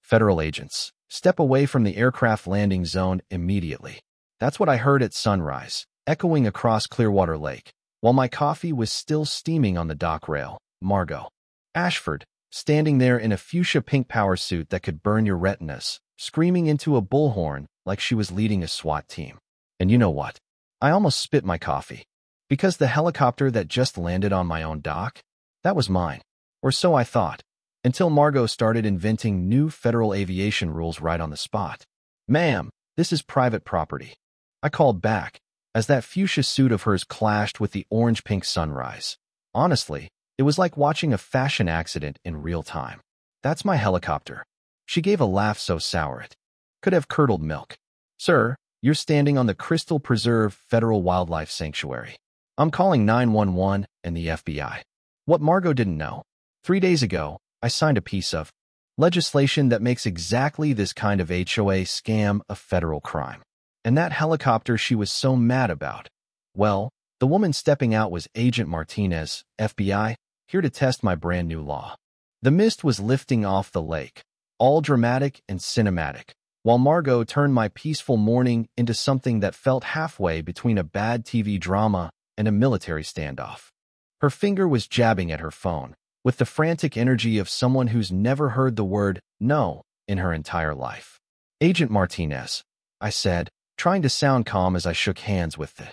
Federal agents, step away from the aircraft landing zone immediately. That's what I heard at sunrise, echoing across Clearwater Lake. While my coffee was still steaming on the dock rail, Margot Ashford, standing there in a fuchsia pink power suit that could burn your retinas, screaming into a bullhorn like she was leading a SWAT team. And you know what? I almost spit my coffee. Because the helicopter that just landed on my own dock, that was mine. Or so I thought. Until Margot started inventing new federal aviation rules right on the spot. Ma'am, this is private property. I called back, as that fuchsia suit of hers clashed with the orange-pink sunrise. Honestly, it was like watching a fashion accident in real time. That's my helicopter. She gave a laugh so sour it could have curdled milk. Sir, you're standing on the Crystal Preserve Federal Wildlife Sanctuary. I'm calling 911 and the FBI. What Margot didn't know. 3 days ago, I signed a piece of legislation that makes exactly this kind of HOA scam a federal crime. And that helicopter she was so mad about. Well, the woman stepping out was Agent Martinez, FBI, here to test my brand new law. The mist was lifting off the lake, all dramatic and cinematic, while Margot turned my peaceful morning into something that felt halfway between a bad TV drama and a military standoff. Her finger was jabbing at her phone, with the frantic energy of someone who's never heard the word no in her entire life. Agent Martinez, I said, trying to sound calm as I shook hands with the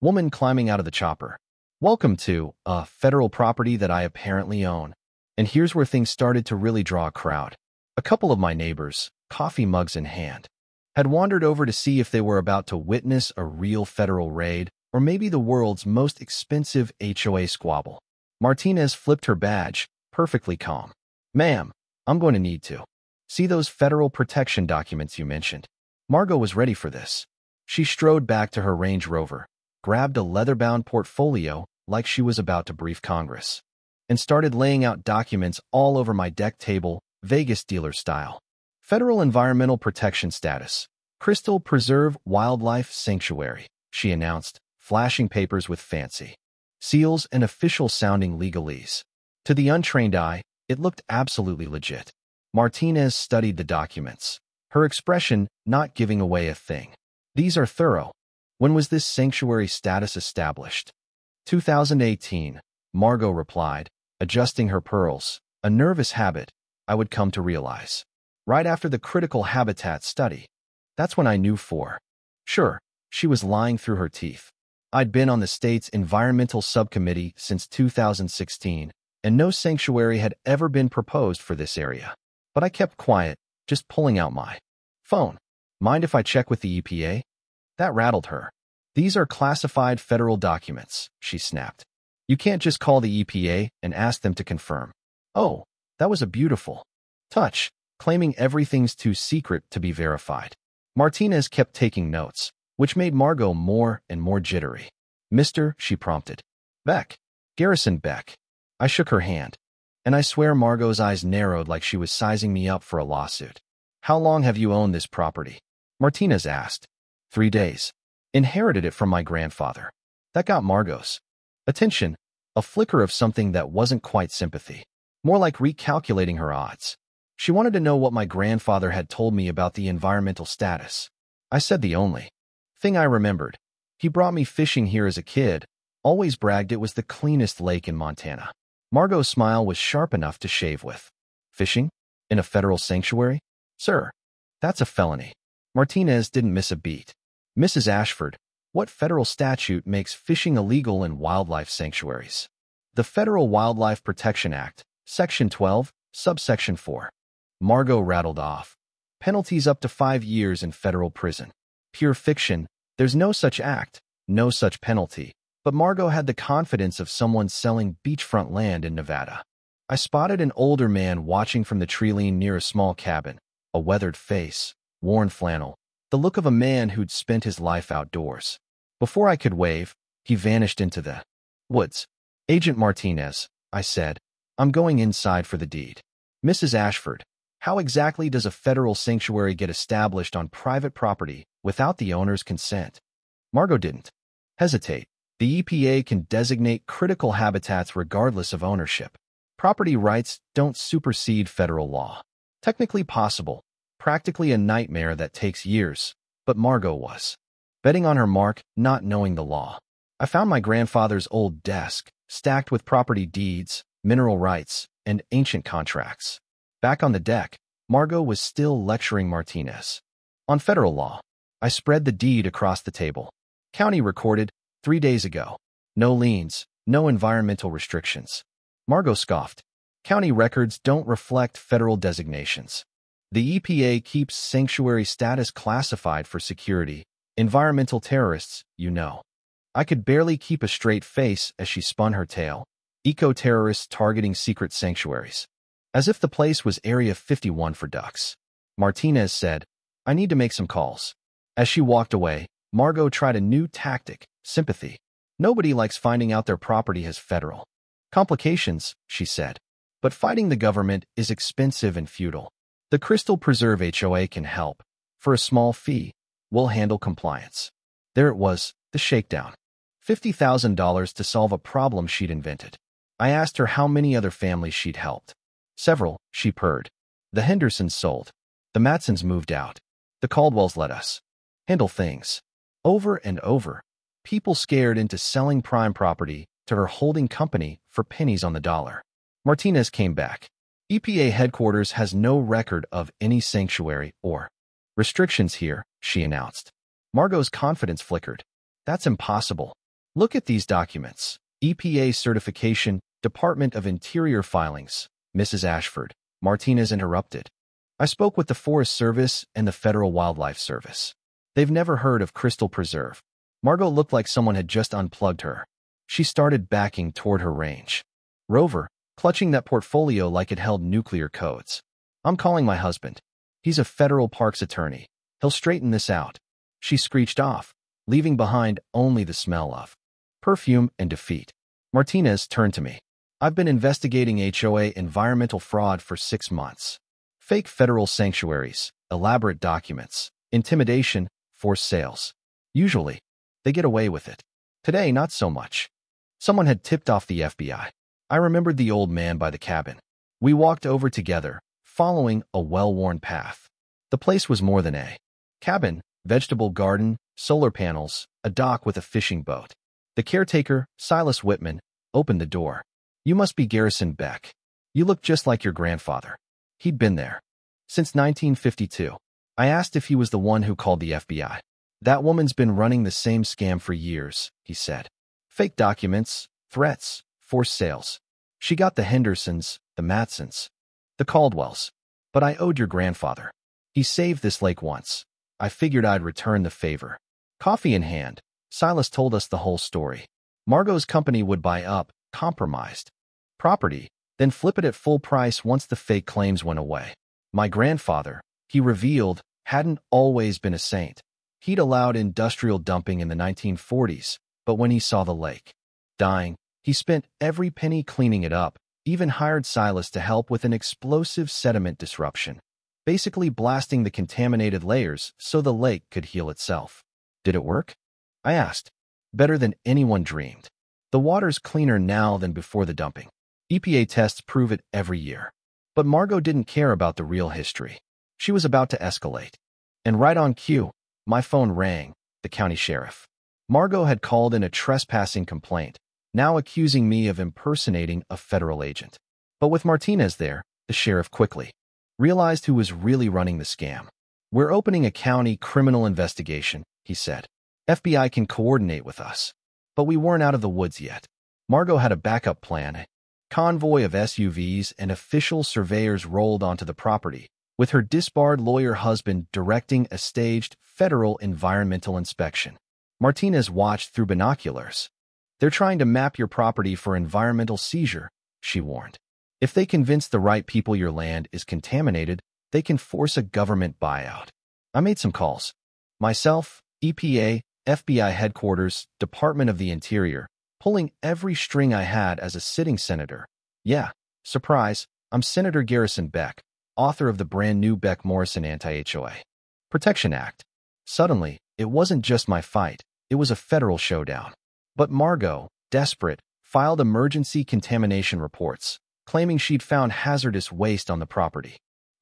woman climbing out of the chopper. Welcome to federal property that I apparently own. And here's where things started to really draw a crowd. A couple of my neighbors, coffee mugs in hand, had wandered over to see if they were about to witness a real federal raid or maybe the world's most expensive HOA squabble. Martinez flipped her badge, perfectly calm. Ma'am, I'm going to need to see those federal protection documents you mentioned. Margot was ready for this. She strode back to her Range Rover, grabbed a leather-bound portfolio like she was about to brief Congress, and started laying out documents all over my deck table, Vegas dealer style. Federal Environmental Protection Status. Crystal Preserve Wildlife Sanctuary, she announced, flashing papers with fancy seals and official-sounding legalese. To the untrained eye, it looked absolutely legit. Martinez studied the documents, her expression not giving away a thing. These are thorough. When was this sanctuary status established? 2018, Margot replied, adjusting her pearls, a nervous habit I would come to realize. Right after the critical habitat study. That's when I knew for sure she was lying through her teeth. I'd been on the state's environmental subcommittee since 2016, and no sanctuary had ever been proposed for this area. But I kept quiet, just pulling out my phone. Mind if I check with the EPA? That rattled her. These are classified federal documents, she snapped. You can't just call the EPA and ask them to confirm. Oh, that was a beautiful touch, claiming everything's too secret to be verified. Martinez kept taking notes, which made Margot more and more jittery. Mister, she prompted. Beck. Garrison Beck. I shook her hand, and I swear Margot's eyes narrowed like she was sizing me up for a lawsuit. How long have you owned this property? Martinez asked. 3 days. Inherited it from my grandfather. That got Margot's attention, a flicker of something that wasn't quite sympathy. More like recalculating her odds. She wanted to know what my grandfather had told me about the environmental status. I said the only thing I remembered. He brought me fishing here as a kid, always bragged it was the cleanest lake in Montana. Margot's smile was sharp enough to shave with. Fishing? In a federal sanctuary? Sir, that's a felony. Martinez didn't miss a beat. Mrs. Ashford, what federal statute makes fishing illegal in wildlife sanctuaries? The Federal Wildlife Protection Act, Section 12, Subsection 4. Margot rattled off. Penalties up to 5 years in federal prison. Pure fiction, there's no such act, no such penalty. But Margot had the confidence of someone selling beachfront land in Nevada. I spotted an older man watching from the treeline near a small cabin, a weathered face, worn flannel, the look of a man who'd spent his life outdoors. Before I could wave, he vanished into the woods. Agent Martinez, I said, I'm going inside for the deed. Mrs. Ashford, how exactly does a federal sanctuary get established on private property without the owner's consent? Margot didn't hesitate. The EPA can designate critical habitats regardless of ownership. Property rights don't supersede federal law. Technically possible, practically a nightmare that takes years, but Margot was betting on her mark, not knowing the law. I found my grandfather's old desk, stacked with property deeds, mineral rights, and ancient contracts. Back on the deck, Margot was still lecturing Martinez on federal law. I spread the deed across the table. County recorded 3 days ago. No liens, no environmental restrictions. Margot scoffed. County records don't reflect federal designations. The EPA keeps sanctuary status classified for security. Environmental terrorists, you know. I could barely keep a straight face as she spun her tale. Eco-terrorists targeting secret sanctuaries. As if the place was Area 51 for ducks. Martinez said, I need to make some calls. As she walked away, Margot tried a new tactic, sympathy. Nobody likes finding out their property has federal complications, she said. But fighting the government is expensive and futile. The Crystal Preserve HOA can help. For a small fee, we'll handle compliance. There it was, the shakedown. $50,000 to solve a problem she'd invented. I asked her how many other families she'd helped. Several, she purred. The Hendersons sold. The Matsons moved out. The Caldwells let us handle things. Over and over. People scared into selling prime property to her holding company for pennies on the dollar. Martinez came back. EPA headquarters has no record of any sanctuary or restrictions here, she announced. Margot's confidence flickered. That's impossible. Look at these documents. EPA certification, Department of Interior filings. Mrs. Ashford, Martinez interrupted. I spoke with the Forest Service and the Federal Wildlife Service. They've never heard of Crystal Preserve. Margot looked like someone had just unplugged her. She started backing toward her range. Rover, clutching that portfolio like it held nuclear codes. I'm calling my husband. He's a federal parks attorney. He'll straighten this out. She screeched off, leaving behind only the smell of perfume and defeat. Martinez turned to me. I've been investigating HOA environmental fraud for 6 months. Fake federal sanctuaries, elaborate documents, intimidation, forced sales. Usually, they get away with it. Today, not so much. Someone had tipped off the FBI. I remembered the old man by the cabin. We walked over together, following a well-worn path. The place was more than a cabin, vegetable garden, solar panels, a dock with a fishing boat. The caretaker, Silas Whitman, opened the door. You must be Garrison Beck. You look just like your grandfather. He'd been there since 1952. I asked if he was the one who called the FBI. That woman's been running the same scam for years, he said. Fake documents, threats, forced sales. She got the Hendersons, the Matsons, the Caldwells. But I owed your grandfather. He saved this lake once. I figured I'd return the favor. Coffee in hand, Silas told us the whole story. Margot's company would buy up, compromised property, then flip it at full price once the fake claims went away. My grandfather, he revealed, hadn't always been a saint. He'd allowed industrial dumping in the 1940s, but when he saw the lake dying, he spent every penny cleaning it up, even hired Silas to help with an explosive sediment disruption, basically blasting the contaminated layers so the lake could heal itself. Did it work? I asked. Better than anyone dreamed. The water's cleaner now than before the dumping. EPA tests prove it every year. But Margot didn't care about the real history. She was about to escalate. And right on cue, my phone rang, the county sheriff. Margot had called in a trespassing complaint, now accusing me of impersonating a federal agent. But with Martinez there, the sheriff quickly realized who was really running the scam. We're opening a county criminal investigation, he said. FBI can coordinate with us. But we weren't out of the woods yet. Margot had a backup plan. A convoy of SUVs and official surveyors rolled onto the property, with her disbarred lawyer husband directing a staged federal environmental inspection. Martinez watched through binoculars. They're trying to map your property for environmental seizure, she warned. If they convince the right people your land is contaminated, they can force a government buyout. I made some calls. Myself, EPA, FBI headquarters, Department of the Interior, pulling every string I had as a sitting senator. Yeah, surprise, I'm Senator Garrison Beck, author of the brand new Beck-Morrison Anti-HOA Protection Act. Suddenly, it wasn't just my fight, it was a federal showdown. But Margot, desperate, filed emergency contamination reports, claiming she'd found hazardous waste on the property.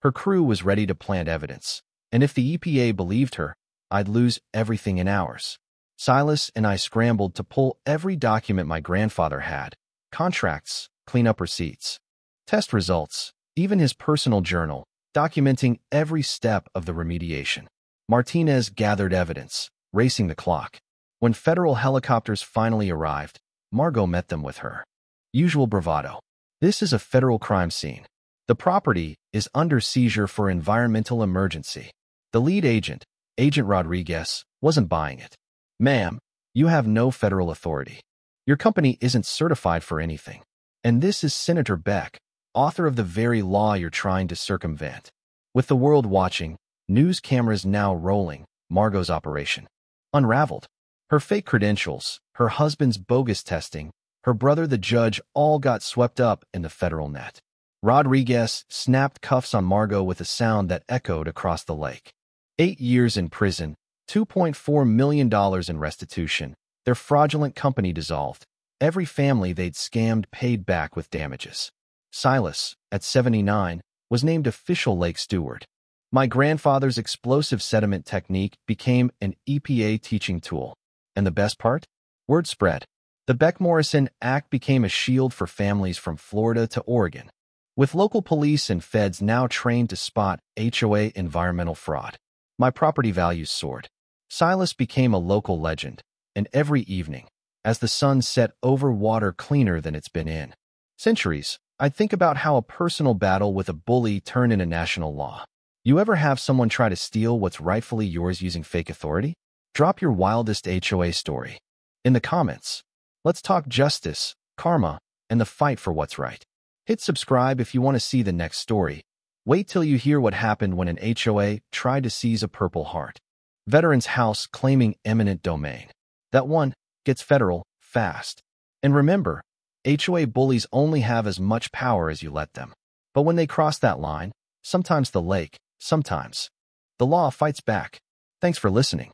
Her crew was ready to plant evidence, and if the EPA believed her, I'd lose everything in hours. Silas and I scrambled to pull every document my grandfather had: contracts, cleanup receipts, test results, even his personal journal, documenting every step of the remediation. Martinez gathered evidence, racing the clock. When federal helicopters finally arrived, Margot met them with her usual bravado. This is a federal crime scene. The property is under seizure for environmental emergency. The lead agent, Agent Rodriguez, wasn't buying it. Ma'am, you have no federal authority. Your company isn't certified for anything. And this is Senator Beck, author of the very law you're trying to circumvent. With the world watching, news cameras now rolling, Margot's operation unraveled. Her fake credentials, her husband's bogus testing, her brother the judge all got swept up in the federal net. Rodriguez snapped cuffs on Margot with a sound that echoed across the lake. 8 years in prison, $2.4 million in restitution, their fraudulent company dissolved. Every family they'd scammed paid back with damages. Silas, at 79, was named official lake steward. My grandfather's explosive sediment technique became an EPA teaching tool. And the best part? Word spread. The Beck-Morrison Act became a shield for families from Florida to Oregon, with local police and feds now trained to spot HOA environmental fraud. My property values soared. Silas became a local legend, and every evening, as the sun set over water cleaner than it's been in centuries, I'd think about how a personal battle with a bully turned into national law. You ever have someone try to steal what's rightfully yours using fake authority? Drop your wildest HOA story in the comments. Let's talk justice, karma, and the fight for what's right. Hit subscribe if you want to see the next story. Wait till you hear what happened when an HOA tried to seize a Purple Heart veteran's house claiming eminent domain. That one gets federal fast. And remember, HOA bullies only have as much power as you let them. But when they cross that line, sometimes the lake, sometimes the law fights back. Thanks for listening.